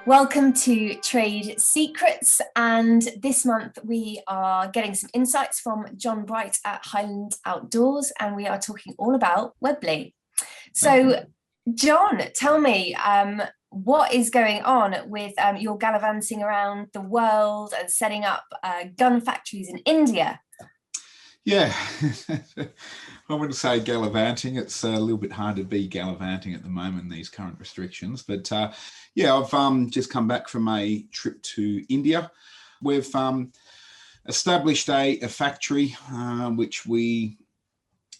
Welcome to Trade Secrets, and this month we are getting some insights from John Bright at Highland Outdoors, and we are talking all about Webley. So, John, tell me, what is going on with your gallivanting around the world and setting up gun factories in India? Yeah, I wouldn't say gallivanting. It's a little bit hard to be gallivanting at the moment, these current restrictions. But yeah, I've just come back from a trip to India. We've established a factory which we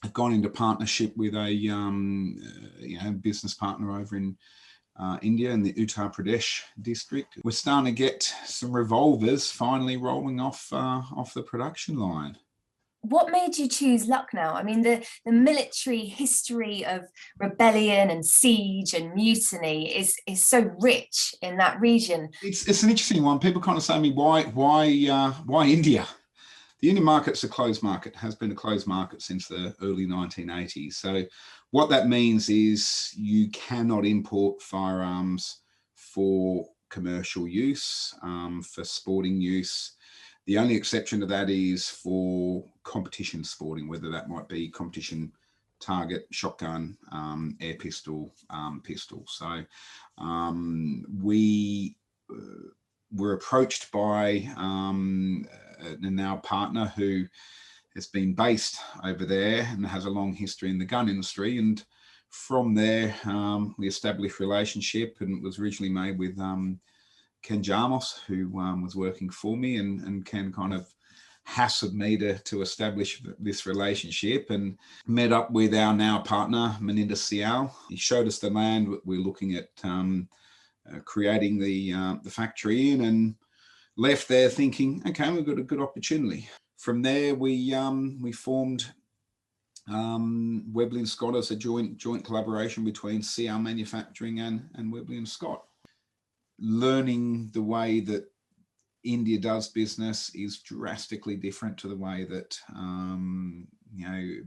have gone into partnership with a business partner over in India in the Uttar Pradesh district. We're starting to get some revolvers finally rolling off the production line. What made you choose Lucknow? I mean, the military history of rebellion and siege and mutiny is so rich in that region. It's an interesting one. People kind of say to me, why India? The Indian market's a closed market, has been a closed market since the early 1980s. So what that means is you cannot import firearms for commercial use, for sporting use. The only exception to that is for competition sporting, whether that might be competition target, shotgun, air pistol, pistol. So we were approached by a now partner who has been based over there and has a long history in the gun industry. And from there, we established a relationship, and it was originally made with Ken Jarmos, who was working for me, and Ken kind of hassled me to establish this relationship, and met up with our now partner, Meredyth Grant. He showed us the land we're looking at creating the factory in, and left there thinking, okay, we've got a good opportunity. From there, we formed Webley and Scott as a joint collaboration between CR Manufacturing and Webley and Scott. Learning the way that India does business is drastically different to the way that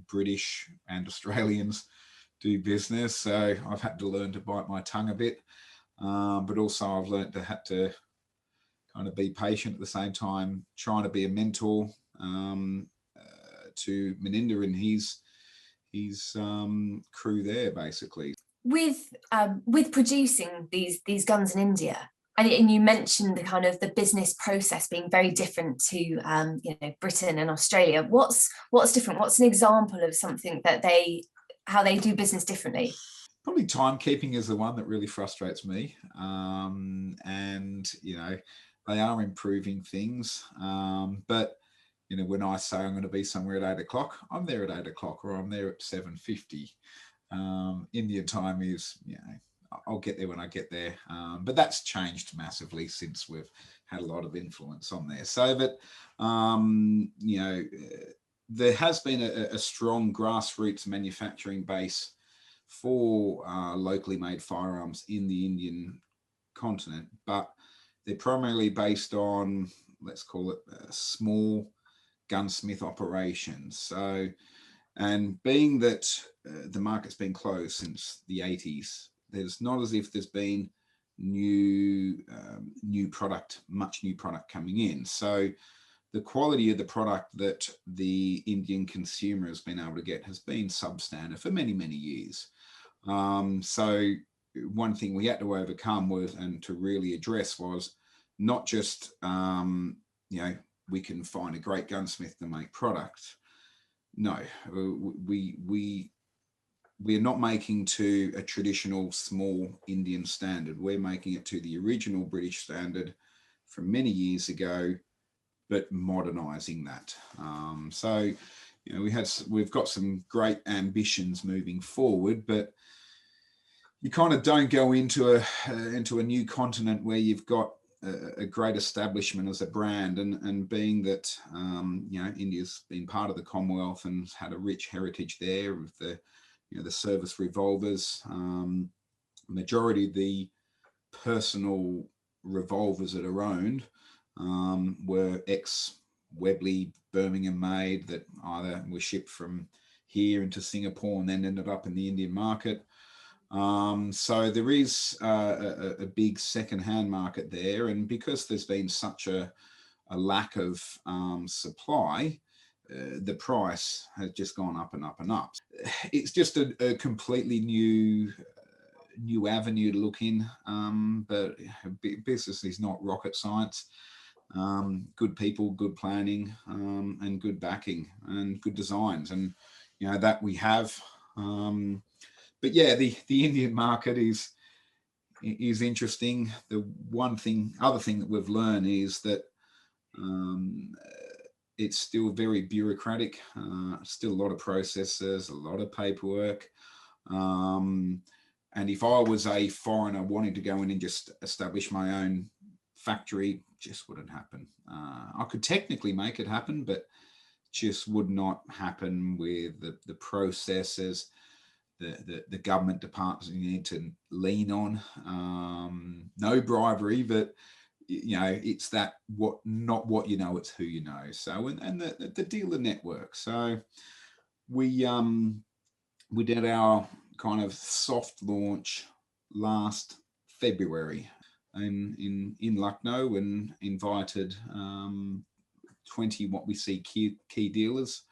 British and Australians do business. So I've had to learn to bite my tongue a bit, but also I've learned to have to kind of be patient at the same time, trying to be a mentor to Meninda and his crew there, basically. With producing these guns in India, and you mentioned the kind of the business process being very different to Britain and Australia. What's different? What's an example of something that how they do business differently? Probably timekeeping is the one that really frustrates me, and they are improving things, but when I say I'm going to be somewhere at 8 o'clock, I'm there at 8 o'clock, or I'm there at 7:50. Indian time is, I'll get there when I get there. But that's changed massively since we've had a lot of influence on there. So, but, there has been a strong grassroots manufacturing base for locally made firearms in the Indian continent, but they're primarily based on, let's call it, small gunsmith operations. So, and being that the market's been closed since the 80s, there's not as if there's been much new product coming in. So the quality of the product that the Indian consumer has been able to get has been substandard for many, many years. So one thing we had to overcome and to really address was not just, we can find a great gunsmith to make product. No, we're not making to a traditional small Indian standard. We're making it to the original British standard from many years ago, but modernising that. So, we've got some great ambitions moving forward, but you kind of don't go into a new continent where you've got a great establishment as a brand, and being that India's been part of the Commonwealth and had a rich heritage there with the service revolvers. Majority of the personal revolvers that are owned were ex-Webley, Birmingham made, that either were shipped from here into Singapore and then ended up in the Indian market, So there is a big second-hand market there, and because there's been such a lack of supply, the price has just gone up and up and up. It's just a completely new avenue to look in, but business is not rocket science. Good people, good planning, and good backing and good designs, and that we have. But yeah, the Indian market is interesting. The other thing that we've learned is that it's still very bureaucratic, still a lot of processes, a lot of paperwork. And if I was a foreigner wanting to go in and just establish my own factory, just wouldn't happen. I could technically make it happen, but just would not happen with the processes, the government departments you need to lean on. No bribery, but it's that not what you know, it's who you know. So and the dealer network. So we did our kind of soft launch last February in Lucknow, and invited 20 what we see key dealers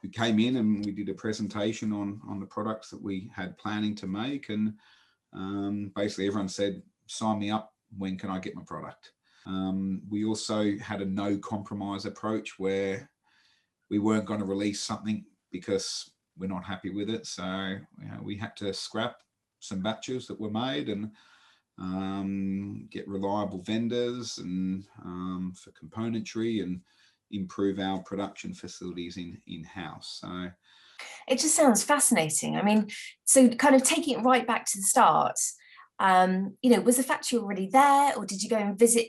who came in, and we did a presentation on the products that we had planning to make, and basically everyone said, sign me up, when can I get my product? We also had a no compromise approach where we weren't going to release something because we're not happy with it. So we had to scrap some batches that were made and get reliable vendors and for componentry, and improve our production facilities in-house. So it just sounds fascinating. I mean, so kind of taking it right back to the start, was the factory already there, or did you go and visit?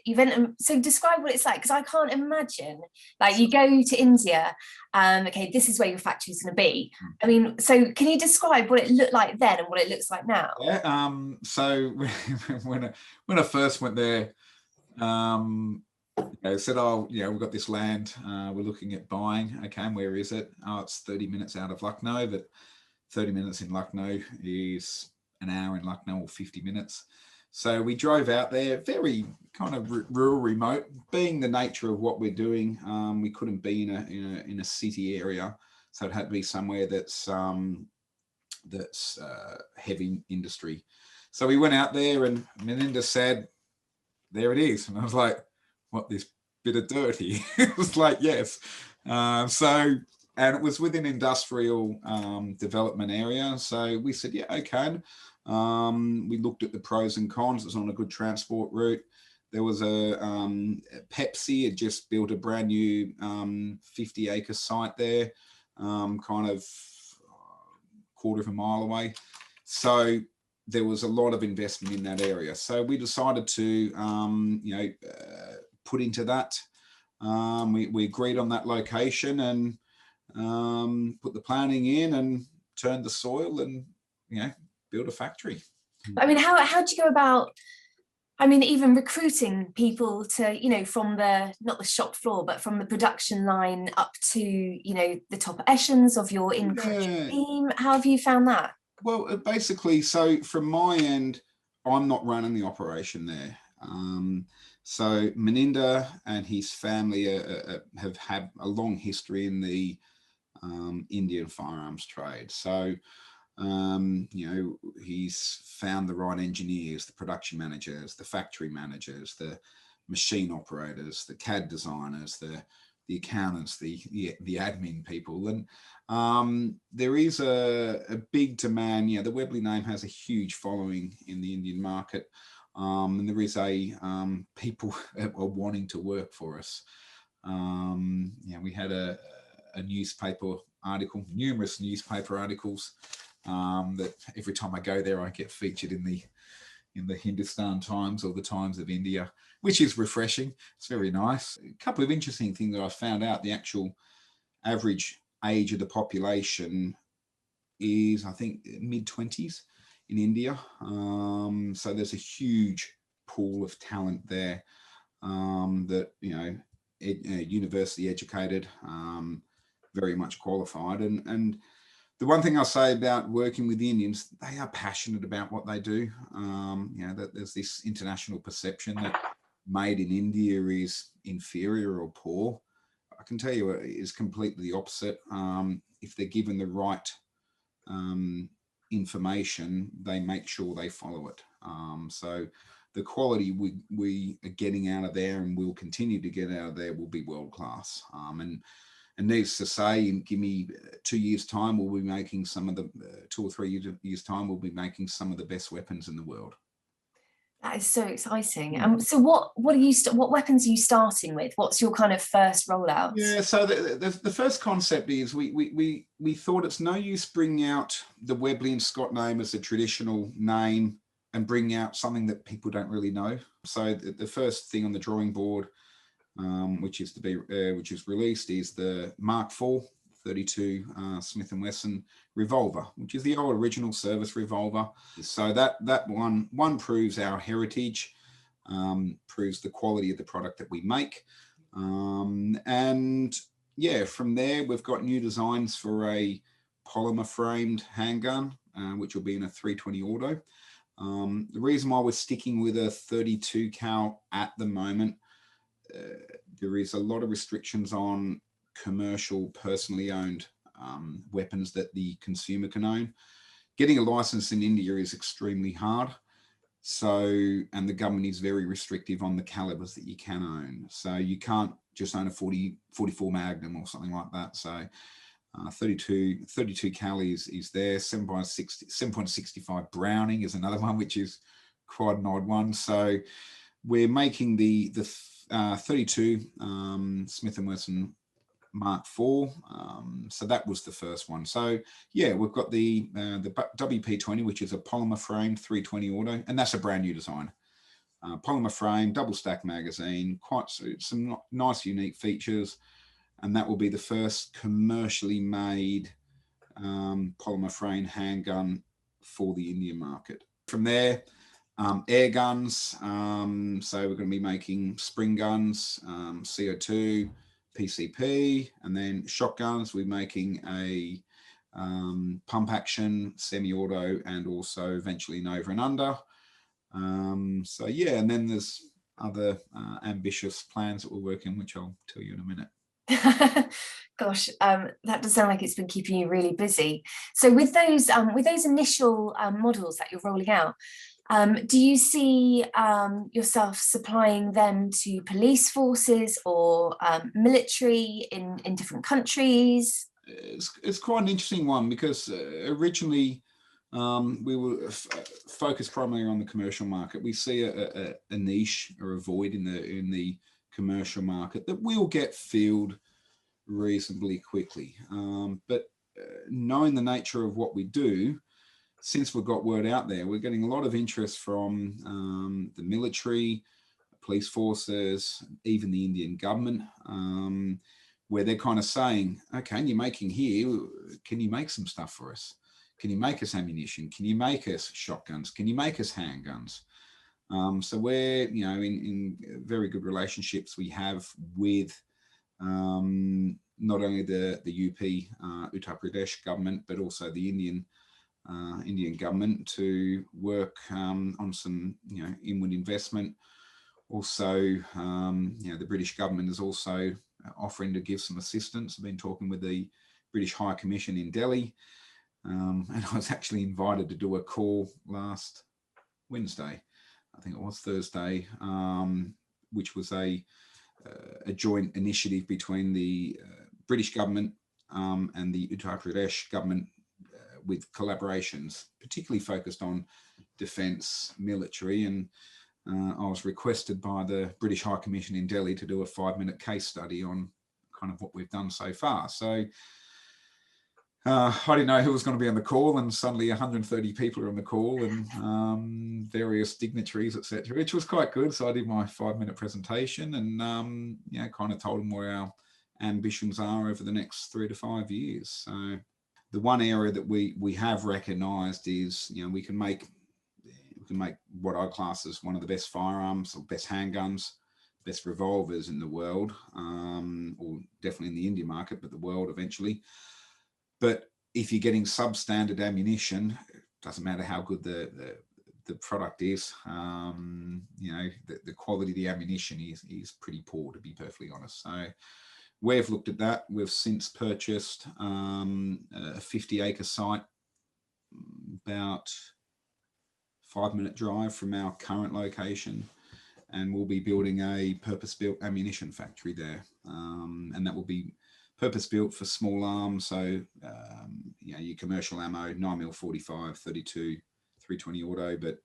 So describe what it's like, because I can't imagine, like, you go to India, okay, this is where your factory is going to be. I mean, so can you describe what it looked like then and what it looks like now? Yeah. So when I first went there, said, we've got this land, we're looking at buying. Okay, and where is it? Oh, it's 30 minutes out of Lucknow, but 30 minutes in Lucknow is an hour in Lucknow, or 50 minutes. So we drove out there, very kind of rural, remote. Being the nature of what we're doing, we couldn't be in a city area, so it had to be somewhere that's heavy industry. So we went out there, and Melinda said, there it is. And I was like, what, this bit of dirt here? It was like, yes. And it was within industrial development area. So we said, yeah, okay. We looked at the pros and cons. It was on a good transport route. There was a Pepsi had just built a brand new 50-acre site there, kind of quarter of a mile away. So there was a lot of investment in that area. So we decided to, put into that. We agreed on that location, and put the planning in, and turned the soil, and build a factory. I mean, how do you go about, I mean, even recruiting people to, from not the shop floor, but from the production line up to, the top echelons of your in-country team? How have you found that? Well, basically, so from my end, I'm not running the operation there. So Meninda and his family have had a long history in the Indian firearms trade. So, he's found the right engineers, the production managers, the factory managers, the machine operators, the CAD designers, the accountants, the admin people. And there is a big demand. The Webley name has a huge following in the Indian market. And there is people are wanting to work for us. We had a newspaper article, numerous newspaper articles, that every time I go there, I get featured in the Hindustan Times or the Times of India, which is refreshing. It's very nice. A couple of interesting things that I found out: the actual average age of the population is, I think, mid-20s in India. So there's a huge pool of talent there, that, university educated, very much qualified. And The one thing I'll say about working with the Indians, they are passionate about what they do. That there's this international perception that made in India is inferior or poor. I can tell you it is completely the opposite. If they're given the right information, they make sure they follow it. So the quality we are getting out of there and will continue to get out of there will be world class. And needless to say, give me 2 years' time, we'll be making some of the 2 or 3 years' time, we'll be making some of the best weapons in the world. That is so exciting. So what weapons are you starting with? What's your kind of first rollout? Yeah, so the first concept is we thought it's no use bringing out the Webley and Scott name as a traditional name and bring out something that people don't really know. So the first thing on the drawing board, which is released, is the Mark IV 32 Smith & Wesson revolver, which is the old original service revolver. So that one proves our heritage, proves the quality of the product that we make. And yeah, from there, we've got new designs for a polymer framed handgun, which will be in a 320 auto. The reason why we're sticking with a 32 cal at the moment, there is a lot of restrictions on commercial, personally owned weapons that the consumer can own. Getting a license in India is extremely hard. So, and the government is very restrictive on the calibers that you can own. So you can't just own a 44 Magnum or something like that. So 32 cal is there. 7.65 Browning is another one, which is quite an odd one. So we're making the 32 Smith & Wesson Mark IV. So that was the first one. So yeah, we've got the WP20, which is a polymer framed 320 auto, and that's a brand new design. Polymer frame, double stack magazine, quite some nice unique features, and that will be the first commercially made polymer frame handgun for the Indian market. From there, air guns. So we're going to be making spring guns, CO2, PCP, and then shotguns. We're making a pump action, semi-auto, and also eventually an over and under. So yeah, and then there's other ambitious plans that we're working, which I'll tell you in a minute. Gosh, that does sound like it's been keeping you really busy. So with those initial models that you're rolling out, do you see yourself supplying them to police forces or military in different countries? It's quite an interesting one because originally we were focused primarily on the commercial market. We see a niche or a void in the commercial market that will get filled reasonably quickly. But knowing the nature of what we do, since we've got word out there, we're getting a lot of interest from the military, police forces, even the Indian government, where they're kind of saying, okay, you're making here, can you make some stuff for us? Can you make us ammunition? Can you make us shotguns? Can you make us handguns? So we're, in very good relationships we have with not only the UP, Uttar Pradesh government, but also the Indian government to work on some, inward investment. Also, the British government is also offering to give some assistance. I've been talking with the British High Commission in Delhi, and I was actually invited to do a call last Wednesday, I think it was Thursday, which was a joint initiative between the British government and the Uttar Pradesh government, with collaborations particularly focused on defence, military, and I was requested by the British High Commission in Delhi to do a 5-minute case study on kind of what we've done so far. So I didn't know who was going to be on the call, and suddenly 130 people are on the call, and various dignitaries, etc., which was quite good. So I did my 5-minute presentation and kind of told them where our ambitions are over the next 3 to 5 years. So the one area that we have recognised is, we can make what I class as one of the best firearms or best handguns, best revolvers in the world, or definitely in the Indian market, but the world eventually. But if you're getting substandard ammunition, it doesn't matter how good the product is, the quality of the ammunition is pretty poor, to be perfectly honest. So we've looked at that. We've since purchased a 50-acre site, about 5-minute drive from our current location, and we'll be building a purpose-built ammunition factory there, and that will be purpose-built for small arms. So your commercial ammo, 9mm 45, 32, 320 auto, but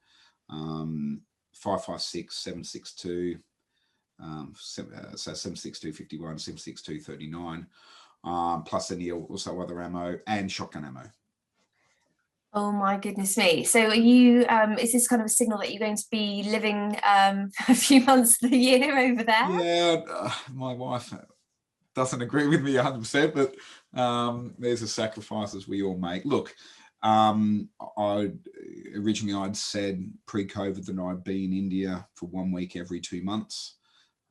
5.56, 7.62, so 7.62 51, 7.62 39, plus any also other ammo and shotgun ammo. Oh my goodness me. So are you, is this kind of a signal that you're going to be living a few months of the year over there? Yeah, my wife doesn't agree with me 100%, but there's the sacrifices we all make. Look, originally I'd said pre-COVID that I'd be in India for 1 week every 2 months.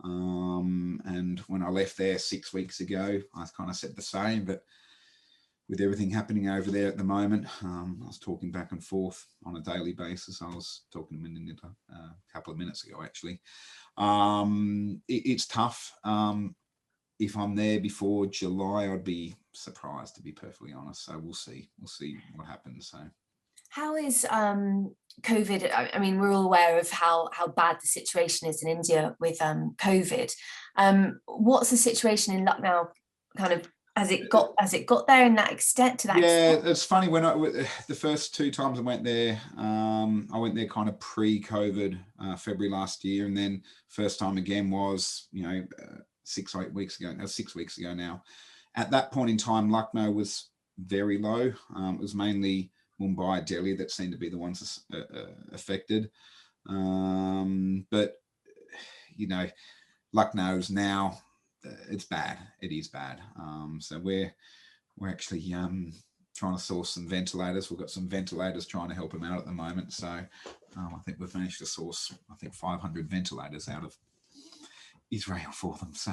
And when I left there 6 weeks ago, I kind of said the same, but with everything happening over there at the moment, I was talking back and forth on a daily basis. I was talking to Meredyth a couple of minutes ago, actually. It's tough. If I'm there before July, I'd be surprised, to be perfectly honest. So we'll see. We'll see what happens. So, how is COVID? I mean, we're all aware of how bad the situation is in India with COVID. What's the situation in Lucknow? Kind of has it got there in that extent? Yeah, it's funny, when the first 2 times I went there kind of pre-COVID, February last year, and then first time again was 6 weeks ago now. At that point in time, Lucknow was very low. It was mainly Mumbai, Delhi that seemed to be the ones affected. But Lucknow's now, it's bad. It is bad. So we're actually trying to source some ventilators. We've got some ventilators trying to help them out at the moment. So I think we've managed to source 500 ventilators out of Israel for them. So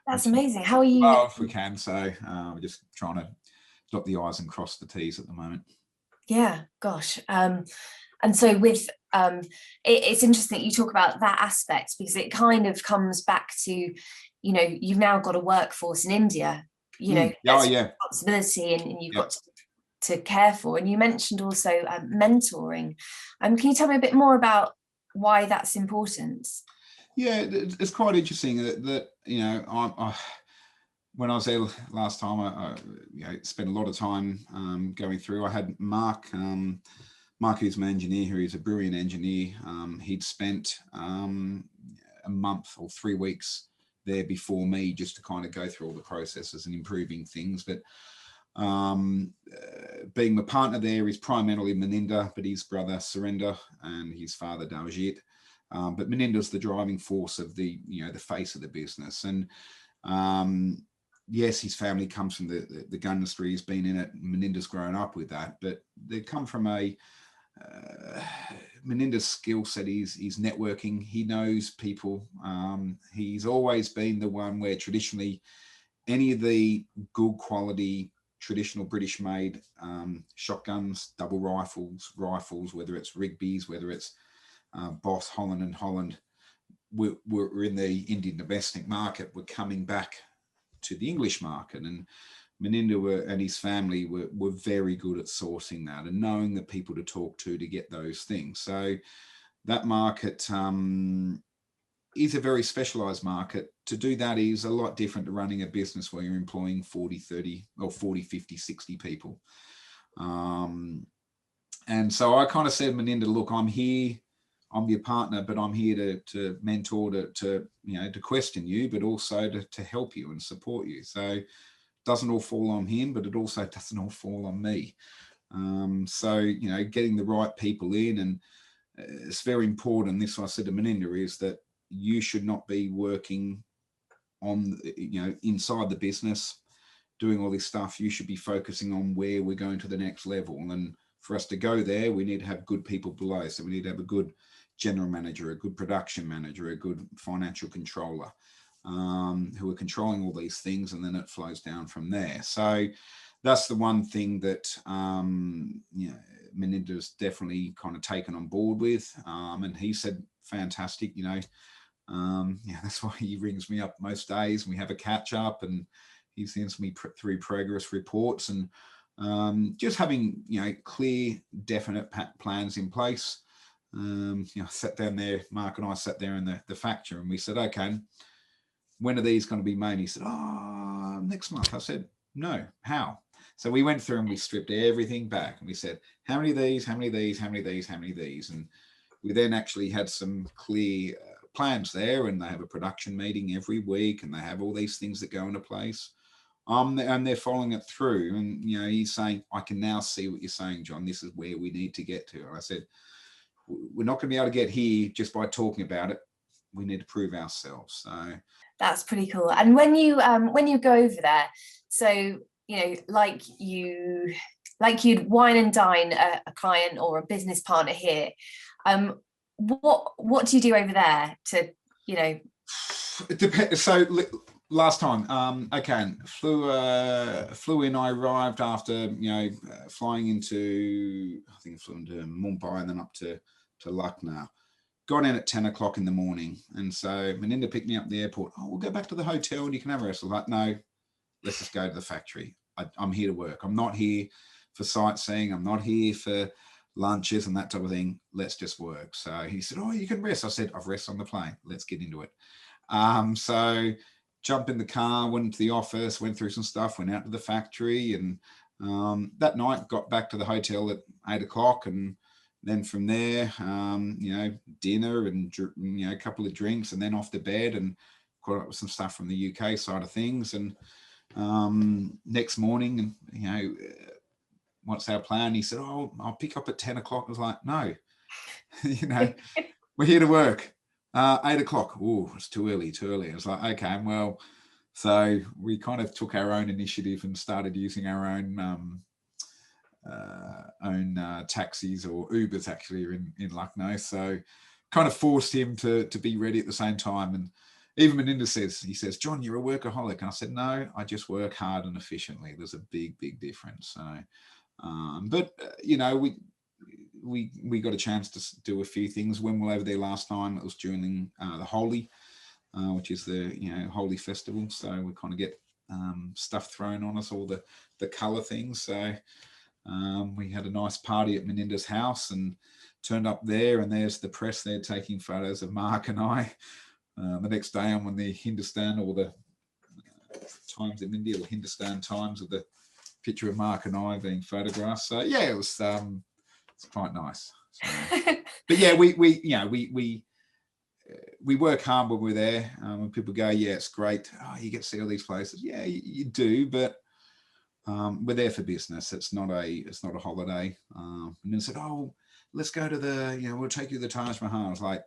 that's amazing. How are you? Well, if we can. So we're just trying to dot the I's and cross the T's at the moment. Yeah, gosh. And so with it's interesting that you talk about that aspect, because it kind of comes back to, you've now got a workforce in India, responsibility, and you've got to care for. And you mentioned also mentoring. Can you tell me a bit more about why that's important? Yeah, it's quite interesting that when I was there last time, I spent a lot of time going through. I had Mark, who's my engineer, who is a brilliant engineer. He'd spent a month or 3 weeks there before me, just to kind of go through all the processes and improving things. But being my partner there is primarily Meredyth, but his brother Surinder and his father Daljeet. But Meredyth's the driving force of the face of the business. And yes, his family comes from the gun industry. He's been in it. Meredyth's grown up with that, but they come from Meredyth's skill set is networking. He knows people. He's always been the one where traditionally any of the good quality traditional British made shotguns, double rifles, whether it's Rigby's, whether it's Boss, Holland and Holland, we're in the Indian domestic market. We're coming back to the English market, and Meredyth and his family were very good at sourcing that and knowing the people to talk to get those things. So that market is a very specialized market. To do that is a lot different to running a business where you're employing 40, 30 or 40, 50, 60 people. And so I kind of said, Meredyth, look, I'm here. I'm your partner, but I'm here to mentor, to question you, but also to help you and support you. So it doesn't all fall on him, but it also doesn't all fall on me. So getting the right people in, and it's very important. This, I said to Meredyth, is that you should not be working on inside the business doing all this stuff. You should be focusing on where we're going to the next level. And for us to go there, we need to have good people below. So we need to have a good general manager, a good production manager, a good financial controller, who are controlling all these things, and then it flows down from there. So that's the one thing that Meredith's definitely kind of taken on board with, and he said, fantastic, that's why he rings me up most days and we have a catch up, and he sends me through progress reports, and just having clear, definite plans in place. I sat down there, Mark and I sat there in the factory, and we said, okay, when are these going to be made? He said, next month. I said, no, how? So we went through and we stripped everything back, and we said, how many of these, how many of these, how many of these, how many of these? And we then actually had some clear plans there, and they have a production meeting every week, and they have all these things that go into place. And they're following it through, and he's saying, I can now see what you're saying, John. This is where we need to get to. And I said, we're not going to be able to get here just by talking about it. We need to prove ourselves. So that's pretty cool. And when you go over there, so like you'd wine and dine a client or a business partner here, what do you do over there to It depends. So last time, flew in. I arrived after flying into, I think I flew into Mumbai and then up to Lucknow. Got in at 10 o'clock in the morning, and so Melinda picked me up at the airport. We'll go back to the hotel and you can have a rest. I was like, no, let's just go to the factory. I'm here to work. I'm not here for sightseeing. I'm not here for lunches and that type of thing. Let's just work. So he said, you can rest. I said, I've rested on the plane. Let's get into it. So jumped in the car, went into the office, went through some stuff, went out to the factory, and that night got back to the hotel at 8 o'clock, and then from there, dinner and a couple of drinks, and then off to bed, and caught up with some stuff from the UK side of things. And next morning, what's our plan? He said, I'll pick up at 10 o'clock. I was like, no, we're here to work. 8 o'clock. Oh, it's too early. I was like, okay, well, so we kind of took our own initiative and started using our own taxis, or Ubers actually, in Lucknow. So kind of forced him to be ready at the same time. And even Meninda says, John, you're a workaholic. And I said, no, I just work hard and efficiently. There's a big difference. So, we got a chance to do a few things. When we were over there last time, it was during the Holi, which is the Holi festival. So we kind of get stuff thrown on us, all the colour things. So we had a nice party at Meninda's house and turned up there, and there's the press there taking photos of Mark and I. The next day I'm on the Hindustan, or the Times in India, or Hindustan Times, with the picture of Mark and I being photographed. So yeah, it was it's quite nice. So, but yeah, we work hard when we're there. When people go, yeah, it's great. You get to see all these places. Yeah, you do, but we're there for business. It's not a holiday. And then said, let's go to we'll take you to the Taj Mahal. I was like,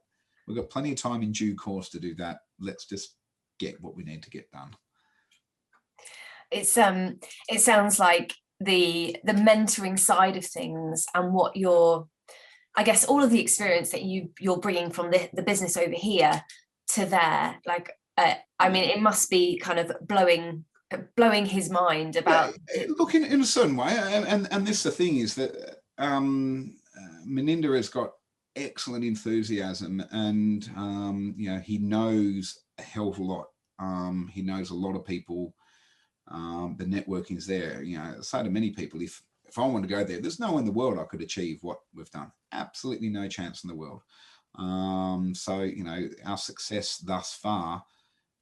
we've got plenty of time in due course to do that. Let's just get what we need to get done. It sounds like the mentoring side of things, and what I guess all of the experience that you're bringing from the business over here to there, it must be kind of blowing his mind about. Yeah, look, in a certain way, and this the thing is that Meninda has got excellent enthusiasm, and he knows a hell of a lot. He knows a lot of people. The networking is there. I say to many people, if I want to go there, there's no way in the world I could achieve what we've done. Absolutely no chance in the world. So our success thus far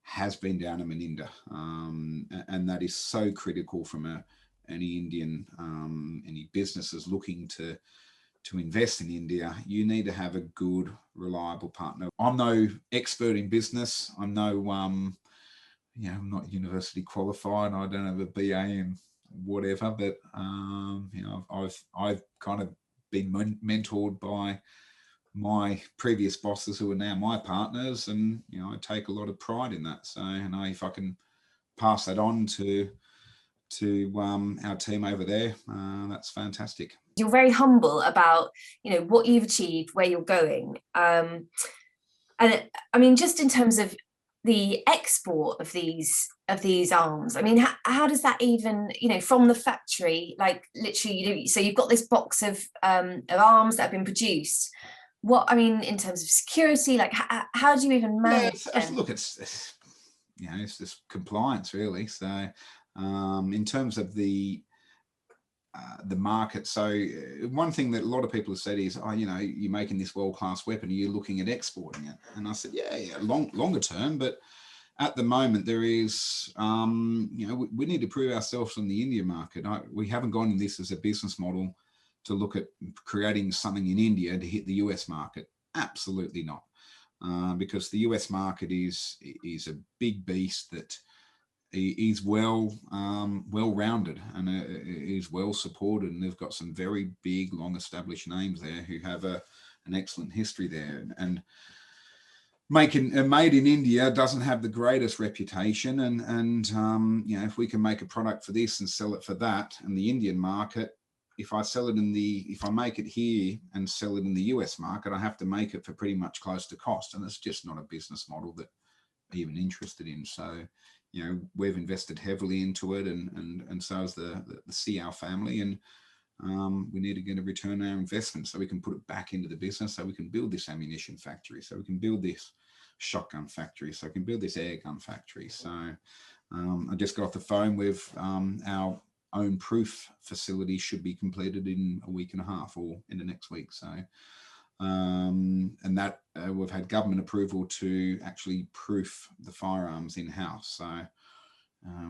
has been down to Meninda, and that is so critical from any Indian, any businesses looking to invest in India. You need to have a good, reliable partner. I'm no expert in business. I'm no I'm not university qualified. I don't have a BA in whatever, but I've kind of been mentored by my previous bosses who are now my partners, and I take a lot of pride in that. So if I can pass that on to our team over there, that's fantastic. You're very humble about what you've achieved, where you're going, and I mean, just in terms of the export of these arms? I mean, how does that even, from the factory, like literally, so you've got this box of arms that have been produced. What, I mean, in terms of security, like how do you even manage? Look, it's just compliance really. So in terms of the market, so one thing that a lot of people have said is, you're making this world-class weapon, are you looking at exporting it? And I said, yeah, longer term, but at the moment there is, we need to prove ourselves in the India market. We haven't gone in this as a business model to look at creating something in India to hit the US market. Absolutely not, because the US market is a big beast that is well-rounded and is well supported, and they've got some very big, long-established names there who have an excellent history there. And made in India doesn't have the greatest reputation, and if we can make a product for this and sell it for that in the Indian market, if I make it here and sell it in the US market, I have to make it for pretty much close to cost, and it's just not a business model that I'm even interested in. So, we've invested heavily into it, and so has the CR family, and we need to get a return on our investment so we can put it back into the business, so we can build this ammunition factory, so we can build this shotgun factory, so we can build this air gun factory. So I just got off the phone with our own proof facility should be completed in a week and a half or in the next week. So and that we've had government approval to actually proof the firearms in-house. So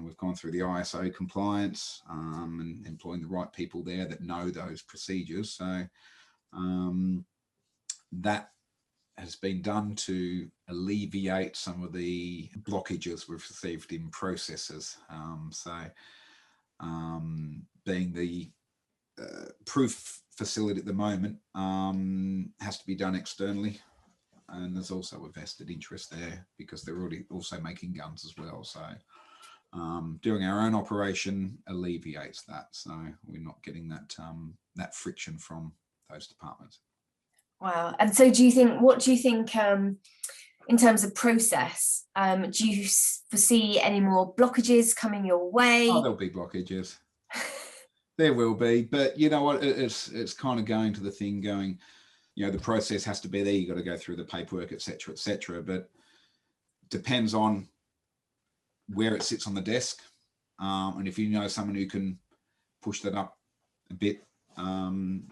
we've gone through the ISO compliance and employing the right people there that know those procedures. So that has been done to alleviate some of the blockages we've received in processes. Being the proof facility at the moment has to be done externally, and there's also a vested interest there because they're already also making guns as well. So doing our own operation alleviates that, so we're not getting that friction from those departments. Wow. And so what do you think in terms of process, do you foresee any more blockages coming your way? Oh, there'll be blockages. There will be, but you know what, it's kind of going to the thing going, the process has to be there, you got to go through the paperwork, etc., but depends on where it sits on the desk, and if you know someone who can push that up a bit,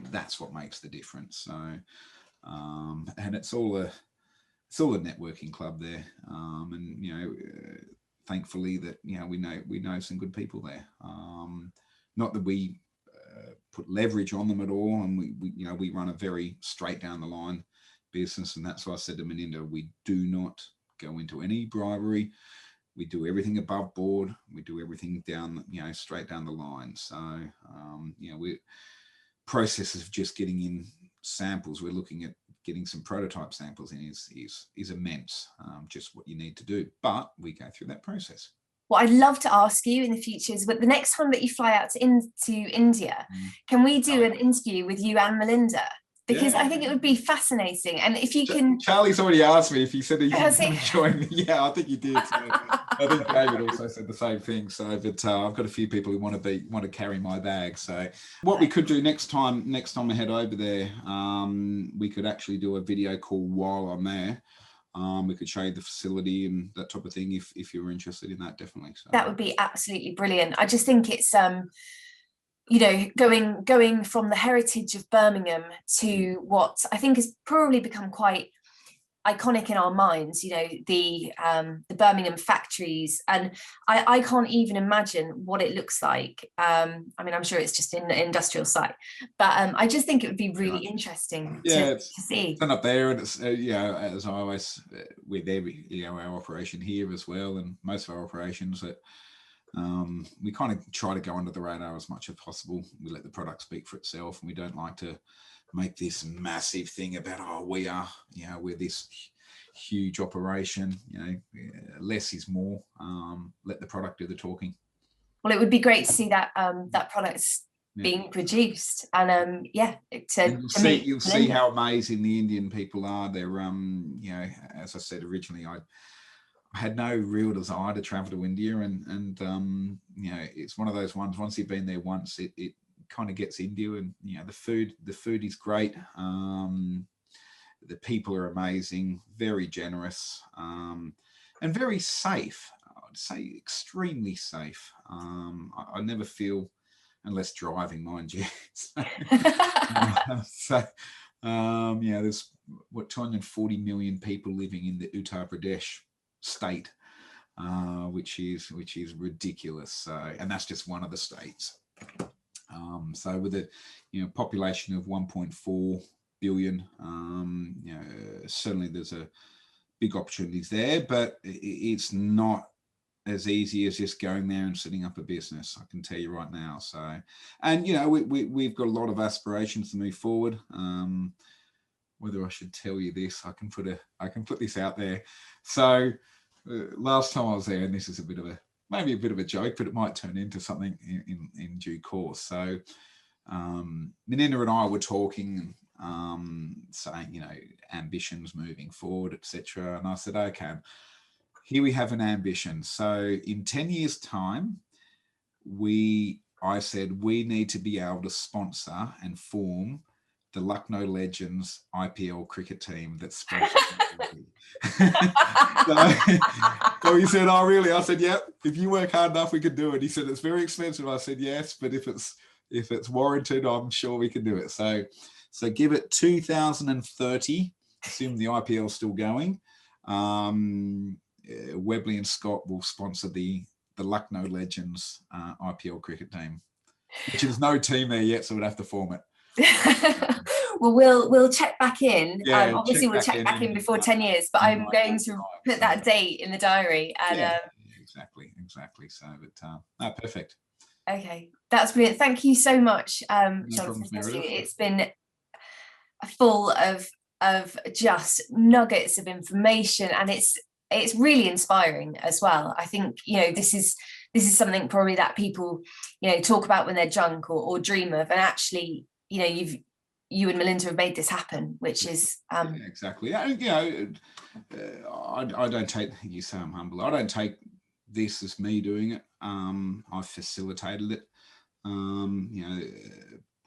that's what makes the difference. So and it's all a networking club there, and thankfully that we know some good people there. Not that we put leverage on them at all, and we run a very straight down the line business, and that's why I said to Melinda, we do not go into any bribery. We do everything above board. We do everything down, straight down the line. So we processes of just getting in samples. We're looking at getting some prototype samples in is immense. Just what you need to do, but we go through that process. What I'd love to ask you in the future is, but the next time that you fly out to India, can we do an interview with you and Melinda? Because I think it would be fascinating. And if you can... Charlie's already asked me if he said he can join me. Yeah, I think he did. So I think David also said the same thing. So, but I've got a few people who want to carry my bag. So what we could do next time I head over there, we could actually do a video call while I'm there. We could show you the facility and that type of thing if you're interested in that, definitely. So that would be absolutely brilliant. I just think it's going from the heritage of Birmingham to what I think has probably become quite iconic in our minds, the Birmingham factories, and I can't even imagine what it looks like. I mean, I'm sure it's just an industrial site, but I just think it would be really interesting to see. It's up there, and it's as I always with every our operation here as well, and most of our operations that we kind of try to go under the radar as much as possible. We let the product speak for itself, and we don't like to make this massive thing about we're this huge operation. Less is more. Let the product do the talking. Well, it would be great to see that that product's being produced, and you'll see how amazing the Indian people are. They're as I said originally, I had no real desire to travel to India, and you know, it's one of those ones. Once you've been there once, it kind of gets into you. And you know, the food is great. The people are amazing, very generous, and very safe. I'd say extremely safe. I never feel, unless driving, mind you. Yeah, there's what 240 million people living in the Uttar Pradesh state, which is ridiculous. So, and that's just one of the states. So with a population of 1.4 billion, you know, certainly there's a big opportunities there, but it's not as easy as just going there and setting up a business, I can tell you right now. So, and you know, we've got a lot of aspirations to move forward. Whether I should tell you this, I can put this out there. So last time I was there, and this is maybe a bit of a joke, but it might turn into something in due course. So Meninda and I were talking, saying, you know, ambitions moving forward, etc. And I said, okay, here we have an ambition. So in 10 years' time, I said we need to be able to sponsor and form the Lucknow Legends IPL cricket team that's sponsored. So he said, oh, really? I said, yeah, if you work hard enough, we could do it. He said, it's very expensive. I said, yes, but if it's warranted, I'm sure we can do it. So give it 2030, assume the IPL is still going. Webley and Scott will sponsor the Lucknow Legends IPL cricket team, which is no team there yet, so we'd have to form it. Well, we'll check back in. Yeah, obviously we'll check back in before 10 years, but I'm going to put that date in the diary. And exactly. So, but perfect. Okay, that's brilliant. Thank you so much, John. It's been full of just nuggets of information, and it's really inspiring as well. I think, you know, this is something probably that people, you know, talk about when they're drunk or dream of, and actually, you know, you and Melinda have made this happen, which is exactly. You know, I don't take, you say I'm humble, I don't take this as me doing it. I've facilitated it. You know,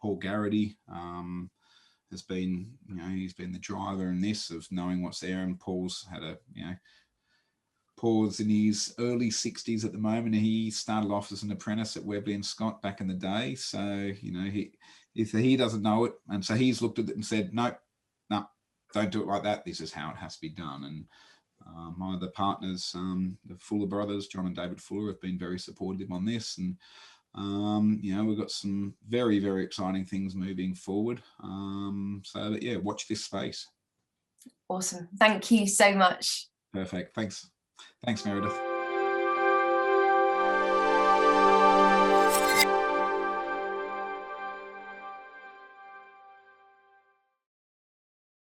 Paul Garrity has been, you know, he's been the driver in this, of knowing what's there. And Paul's in his early 60s at the moment. He started off as an apprentice at Webley and Scott back in the day. So, you know, if he doesn't know it, and so he's looked at it and said, no, don't do it like that. This is how it has to be done. And my other partners, the Fuller brothers, John and David Fuller, have been very supportive on this. And, you know, we've got some very, very exciting things moving forward. So, yeah, watch this space. Awesome. Thank you so much. Perfect. Thanks, Meredith.